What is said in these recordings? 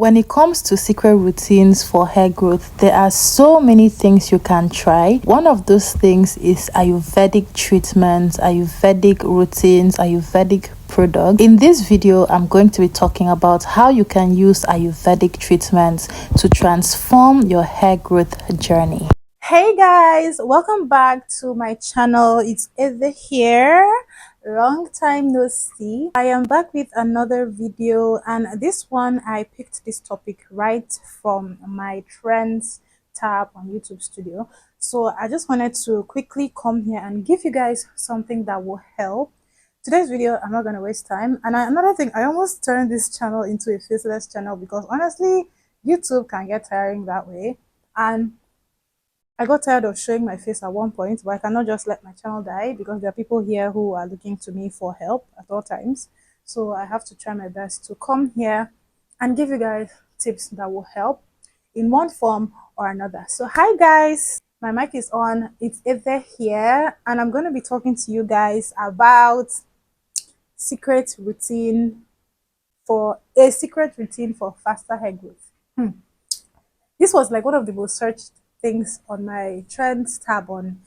When it comes to secret routines for hair growth, there are so many things you can try. One of those things is Ayurvedic treatments, Ayurvedic routines, Ayurvedic products. In this video, I'm going to be talking about how you can use Ayurvedic treatments to transform your hair growth journey. Hey guys, welcome back to my channel. It's Eve here. Long time no see. I am back with another video, and this one I picked this topic right from my trends tab on YouTube Studio. So I just wanted to quickly come here and give you guys something that will help. Today's video, I'm not going to waste time. And another thing, I almost turned this channel into a faceless channel because honestly, YouTube can get tiring that way. And I got tired of showing my face at one point, but I cannot just let my channel die because there are people here who are looking to me for help at all times. So I have to try my best to come here and give you guys tips that will help in one form or another. So hi guys, my mic is on. It's Eve here, and I'm going to be talking to you guys about secret routine for faster hair growth. This was like one of the most searched things on my trends tab on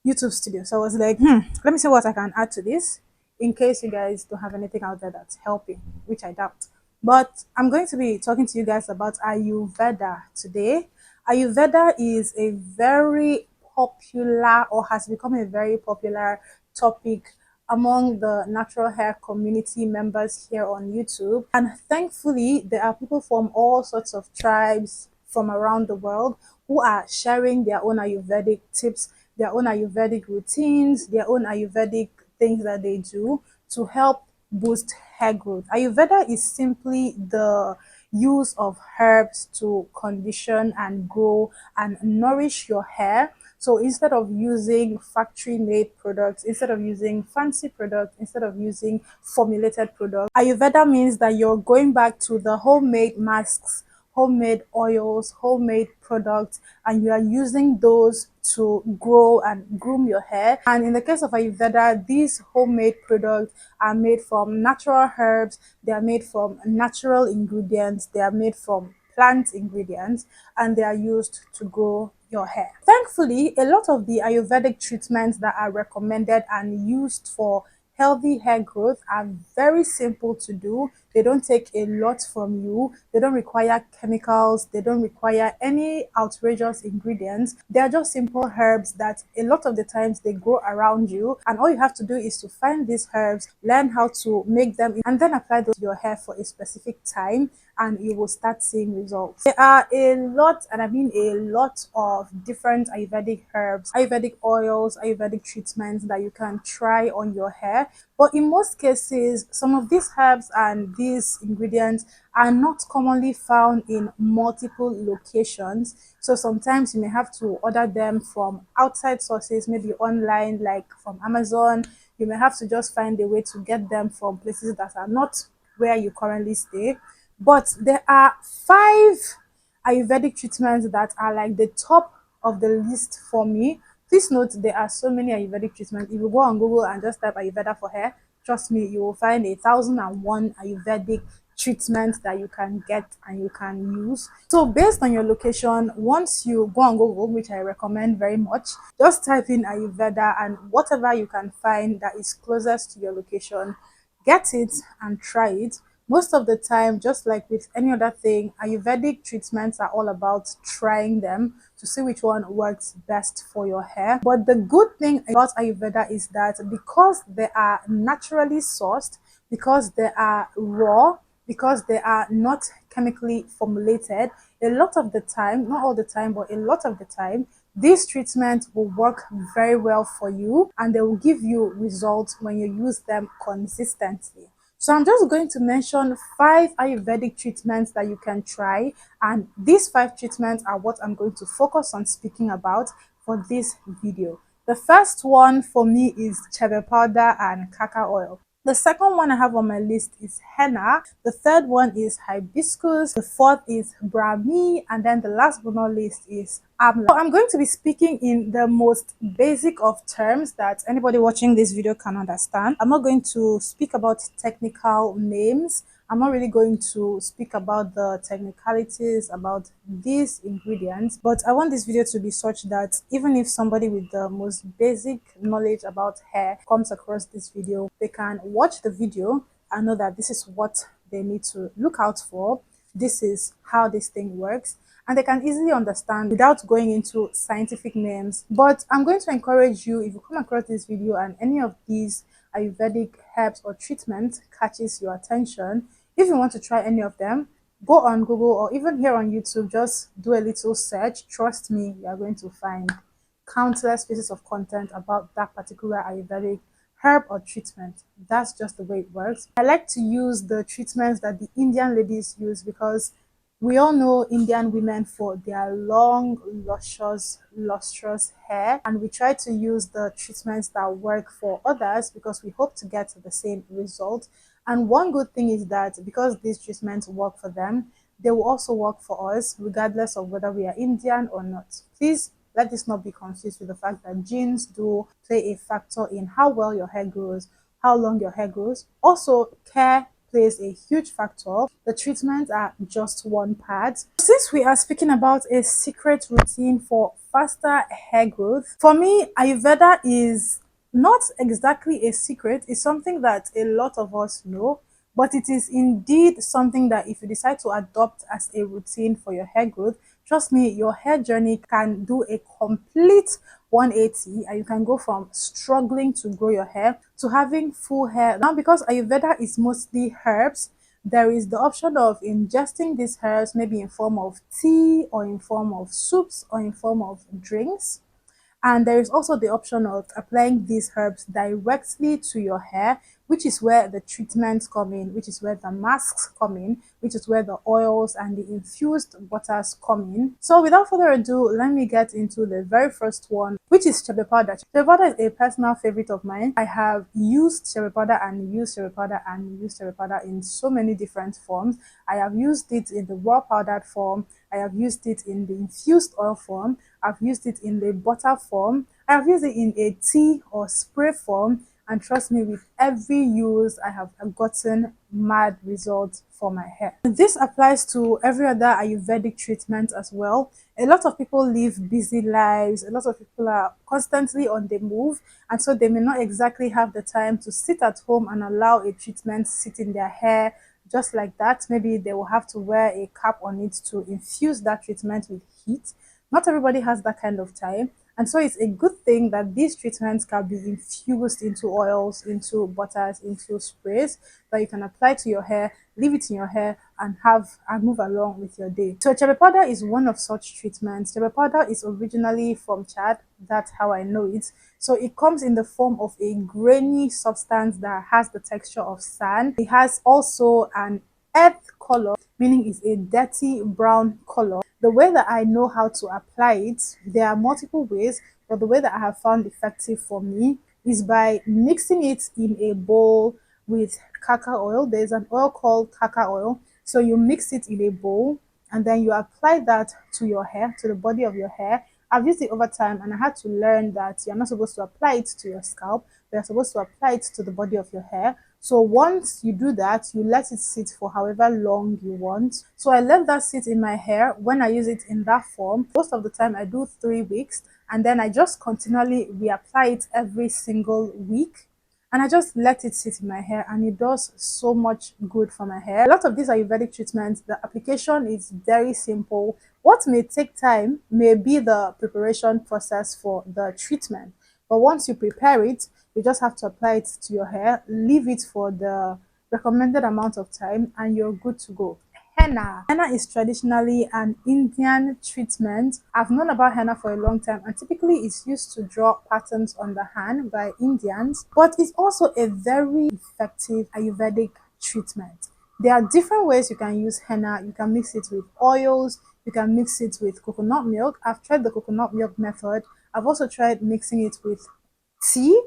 YouTube Studio. So I was like, let me see what I can add to this in case you guys don't have anything out there that's helping, which I doubt. But I'm going to be talking to you guys about Ayurveda today. Ayurveda is a very popular, or has become a very popular topic among the natural hair community members here on YouTube. And thankfully, there are people from all sorts of tribes from around the world who are sharing their own Ayurvedic tips, their own Ayurvedic routines, their own Ayurvedic things that they do to help boost hair growth. Ayurveda is simply the use of herbs to condition and grow and nourish your hair. So instead of using factory-made products, instead of using fancy products, instead of using formulated products, Ayurveda means that you're going back to the homemade masks, homemade oils, homemade products, and you are using those to grow and groom your hair. And in the case of Ayurveda, these homemade products are made from natural herbs, they are made from natural ingredients, they are made from plant ingredients, and they are used to grow your hair. Thankfully, a lot of the Ayurvedic treatments that are recommended and used for healthy hair growth are very simple to do. They don't take a lot from you. They don't require chemicals. They don't require any outrageous ingredients. They are just simple herbs that a lot of the times they grow around you, and all you have to do is to find these herbs, learn how to make them, and then apply those to your hair for a specific time, and you will start seeing results. There are a lot, and I mean a lot, of different Ayurvedic herbs, Ayurvedic oils, Ayurvedic treatments that you can try on your hair. But in most cases, some of these herbs and these ingredients are not commonly found in multiple locations. So sometimes you may have to order them from outside sources, maybe online, like from Amazon. You may have to just find a way to get them from places that are not where you currently stay. But there are 5 Ayurvedic treatments that are like the top of the list for me. Please note, there are so many Ayurvedic treatments. If you go on Google and just type Ayurveda for hair, trust me, you will find 1,001 Ayurvedic treatments that you can get and you can use. So based on your location, once you go on Google, which I recommend very much, just type in Ayurveda, and whatever you can find that is closest to your location, get it and try it. Most of the time, just like with any other thing, Ayurvedic treatments are all about trying them to see which one works best for your hair. But the good thing about Ayurveda is that because they are naturally sourced, because they are raw, because they are not chemically formulated, a lot of the time, not all the time, but a lot of the time, these treatments will work very well for you, and they will give you results when you use them consistently. So I'm just going to mention 5 Ayurvedic treatments that you can try, and these 5 treatments are what I'm going to focus on speaking about for this video. The first one for me is chebe powder and kaka oil. The second one I have on my list is henna. The third one is hibiscus. The fourth is brahmi. And then the last but not least is amla. So I'm going to be speaking in the most basic of terms that anybody watching this video can understand. I'm not going to speak about technical names. I'm not really going to speak about the technicalities about these ingredients, but I want this video to be such that even if somebody with the most basic knowledge about hair comes across this video, they can watch the video and know that this is what they need to look out for. This is how this thing works, and they can easily understand without going into scientific names. But I'm going to encourage you, if you come across this video and any of these Ayurvedic herbs or treatment catches your attention, if you want to try any of them, go on Google or even here on YouTube, just do a little search. Trust me, you are going to find countless pieces of content about that particular Ayurvedic herb or treatment. That's just the way it works. I like to use the treatments that the Indian ladies use because we all know Indian women for their long, lustrous hair, and we try to use the treatments that work for others because we hope to get the same result. And one good thing is that because these treatments work for them, they will also work for us, regardless of whether we are Indian or not. Please let this not be confused with the fact that genes do play a factor in how well your hair grows, how long your hair grows. Also, care plays a huge factor. The treatments are just one part. Since we are speaking about a secret routine for faster hair growth, for me, Ayurveda is not exactly a secret. It's something that a lot of us know, but it is indeed something that if you decide to adopt as a routine for your hair growth, trust me, your hair journey can do a complete 180 and you can go from struggling to grow your hair to having full hair. Now, because Ayurveda is mostly herbs, there is the option of ingesting these herbs maybe in form of tea or in form of soups or in form of drinks. And there is also the option of applying these herbs directly to your hair, which is where the treatments come in, which is where the masks come in, which is where the oils and the infused butters come in. So without further ado, let me get into the very first one, which is chebe powder. Chebe powder is a personal favorite of mine. I have used chebe powder and used chebe powder and used chebe powder in so many different forms. I have used it in the raw powdered form. I have used it in the infused oil form. I've used it in the butter form. I've used it in a tea or spray form. And trust me, with every use, I have gotten mad results for my hair. This applies to every other Ayurvedic treatment as well. A lot of people live busy lives. A lot of people are constantly on the move. And so they may not exactly have the time to sit at home and allow a treatment sit in their hair just like that. Maybe they will have to wear a cap on it to infuse that treatment with heat. Not everybody has that kind of time. And so it's a good thing that these treatments can be infused into oils, into butters, into sprays that you can apply to your hair, leave it in your hair, and have and move along with your day. So chebe powder is one of such treatments. Chebe powder is originally from Chad. That's how I know it. So it comes in the form of a grainy substance that has the texture of sand. It has also an earth color, meaning it's a dirty brown color. The way that I know how to apply it, there are multiple ways, but the way that I have found effective for me is by mixing it in a bowl with cacao oil. There's an oil called cacao oil. So you mix it in a bowl and then you apply that to your hair, to the body of your hair. I've used it over time and I had to learn that you're not supposed to apply it to your scalp, but you're supposed to apply it to the body of your hair. So once you do that, you let it sit for however long you want. So I let that sit in my hair when I use it in that form. Most of the time I do 3 weeks and then I just continually reapply it every single week. And I just let it sit in my hair and it does so much good for my hair. A lot of these Ayurvedic treatments, the application is very simple. What may take time may be the preparation process for the treatment. But once you prepare it, you just have to apply it to your hair, leave it for the recommended amount of time, and you're good to go. Henna. Henna is traditionally an Indian treatment. I've known about henna for a long time, and typically it's used to draw patterns on the hand by Indians, but it's also a very effective Ayurvedic treatment. There are different ways you can use henna. You can mix it with oils, you can mix it with coconut milk. I've tried the coconut milk method. I've also tried mixing it with tea.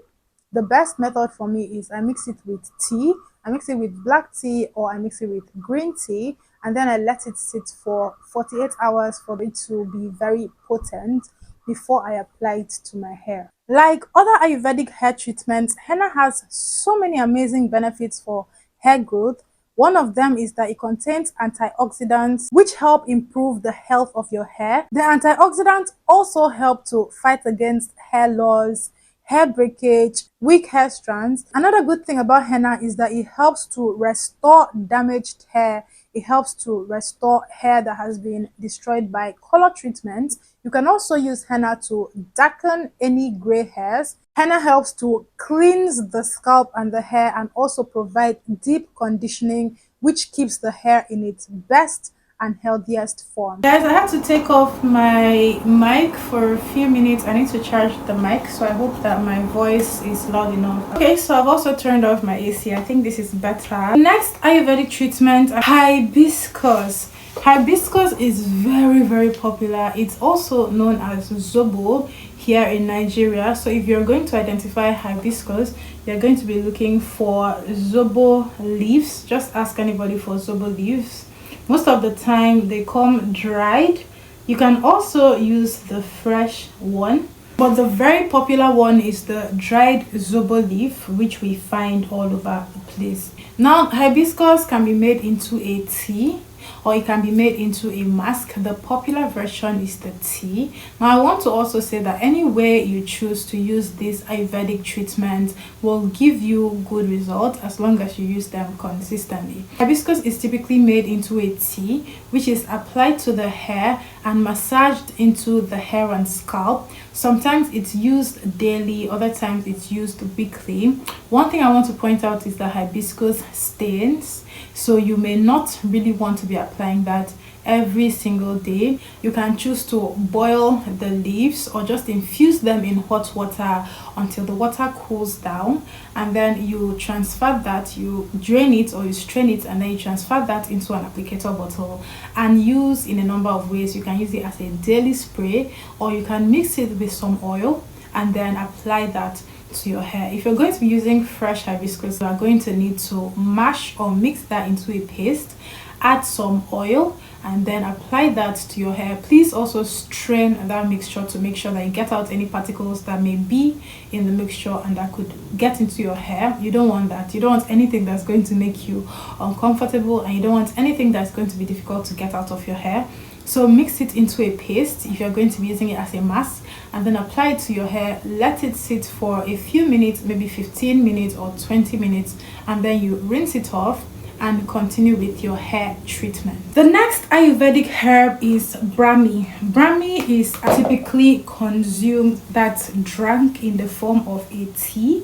The best method for me is I mix it with tea, I mix it with black tea, or I mix it with green tea, and then I let it sit for 48 hours for it to be very potent before I apply it to my hair. Like other Ayurvedic hair treatments, henna has so many amazing benefits for hair growth, One of them is that it contains antioxidants which help improve the health of your hair. The antioxidants also help to fight against hair loss, hair breakage, weak hair strands. Another good thing about henna is that it helps to restore damaged hair. It helps to restore hair that has been destroyed by color treatment. You can also use henna to darken any gray hairs. Henna helps to cleanse the scalp and the hair and also provide deep conditioning, which keeps the hair in its best and healthiest form. Guys, I have to take off my mic for a few minutes. I need to charge the mic, so I hope that my voice is loud enough. Okay, so I've also turned off my AC. I think this is better. Next Ayurvedic treatment, hibiscus. Hibiscus is very popular. It's also known as zobo here in Nigeria. So if you're going to identify hibiscus, you're going to be looking for zobo leaves. Just ask anybody for zobo leaves. Most of the time they come dried. You can also use the fresh one, but the very popular one is the dried zobo leaf, which we find all over the place. Now hibiscus can be made into a tea, or it can be made into a mask. The popular version is the tea. Now I want to also say that any way you choose to use this Ayurvedic treatment will give you good results as long as you use them consistently. Hibiscus is typically made into a tea, which is applied to the hair and massaged into the hair and scalp. Sometimes it's used daily, other times it's used weekly. One thing I want to point out is that hibiscus stains, so you may not really want to be applying that every single day. You can choose to boil the leaves or just infuse them in hot water until the water cools down, and then you transfer that, you drain it or you strain it, and then you transfer that into an applicator bottle and use in a number of ways. You can use it as a daily spray, or you can mix it with some oil and then apply that to your hair. If you're going to be using fresh hibiscus, you are going to need to mash or mix that into a paste, add some oil, and then apply that to your hair. Please also strain that mixture to make sure that you get out any particles that may be in the mixture and that could get into your hair. You don't want that. You don't want anything that's going to make you uncomfortable, and you don't want anything that's going to be difficult to get out of your hair. So mix it into a paste if you're going to be using it as a mask, and then apply it to your hair. Let it sit for a few minutes, maybe 15 minutes or 20 minutes, and then you rinse it off and continue with your hair treatment. The next Ayurvedic herb is Brahmi. Brahmi is typically consumed, that's drank in the form of a tea,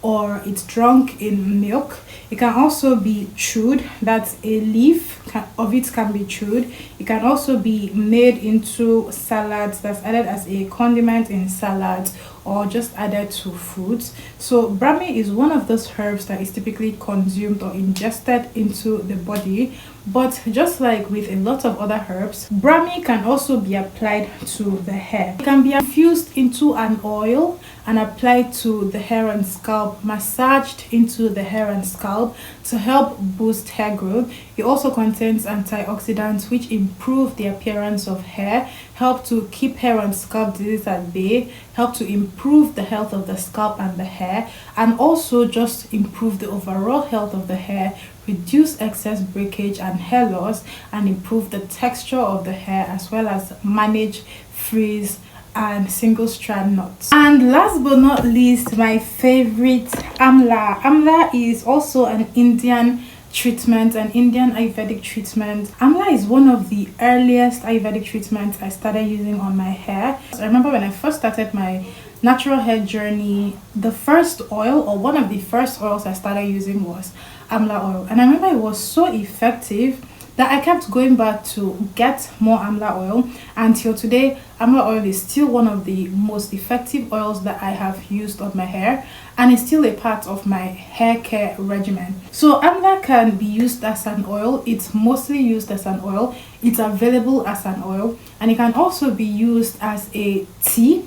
or it's drunk in milk. It can also be chewed, that's a leaf of it can be chewed. It can also be made into salads, that's added as a condiment in salads or just added to foods. So Brahmi is one of those herbs that is typically consumed or ingested into the body. But just like with a lot of other herbs, Brahmi can also be applied to the hair. It can be infused into an oil and applied to the hair and scalp, massaged into the hair and scalp to help boost hair growth. It also contains antioxidants which improve the appearance of hair, help to keep hair and scalp disease at bay, help to improve the health of the scalp and the hair, and also just improve the overall health of the hair, reduce excess breakage and hair loss, and improve the texture of the hair, as well as manage frizz and single strand knots. And last but not least, my favorite, Amla. Amla is also an Indian treatment, an Indian Ayurvedic treatment. Amla is one of the earliest Ayurvedic treatments I started using on my hair. So I remember when I first started my natural hair journey, the first oil, or one of the first oils I started using, was Amla oil, and I remember it was so effective that I kept going back to get more Amla oil. Until today, Amla oil is still one of the most effective oils that I have used on my hair, and it's still a part of my hair care regimen. So Amla can be used as an oil. It's mostly used as an oil. It's available as an oil, and it can also be used as a tea.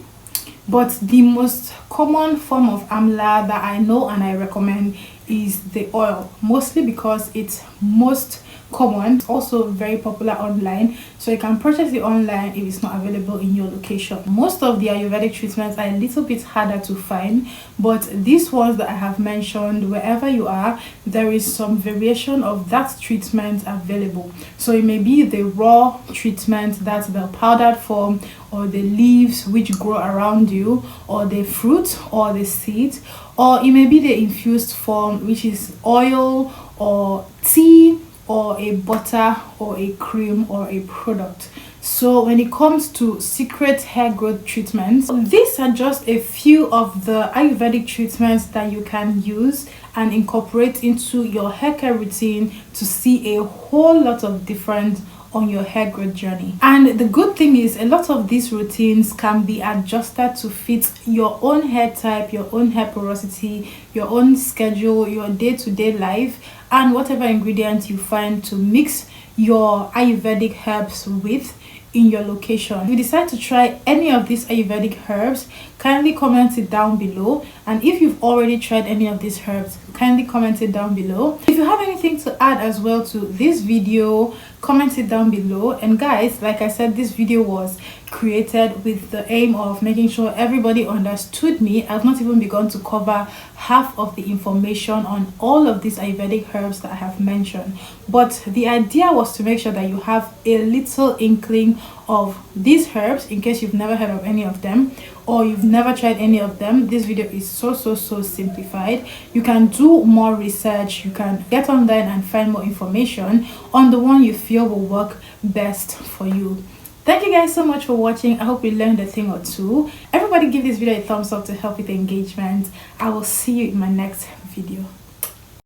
But the most common form of Amla that I know and I recommend is the oil, mostly because it's most common, also very popular online, so you can purchase it online if it's not available in your location. Most of the Ayurvedic treatments are a little bit harder to find, but these ones that I have mentioned, wherever you are, there is some variation of that treatment available. So it may be the raw treatment, that's the powdered form, or the leaves which grow around you, or the fruit or the seed, or it may be the infused form, which is oil or tea or a butter or a cream or a product. So when it comes to secret hair growth treatments, these are just a few of the Ayurvedic treatments that you can use and incorporate into your hair care routine to see a whole lot of difference on your hair growth journey. And the good thing is, a lot of these routines can be adjusted to fit your own hair type, your own hair porosity, your own schedule, your day-to-day life, and whatever ingredients you find to mix your Ayurvedic herbs with in your location. If you decide to try any of these Ayurvedic herbs, kindly comment it down below. And if you've already tried any of these herbs, kindly comment it down below. If you have anything to add as well to this video, comment it down below. And guys, like I said, this video was created with the aim of making sure everybody understood me. I've not even begun to cover half of the information on all of these Ayurvedic herbs that I have mentioned, but the idea was to make sure that you have a little inkling of these herbs in case you've never heard of any of them or you've never tried any of them. This video is so simplified. You can do more research, you can get online and find more information on the one you feel will work best for you. Thank you guys so much for watching. I hope you learned a thing or two. Everybody give this video a thumbs up to help with the engagement. I will see you in my next video.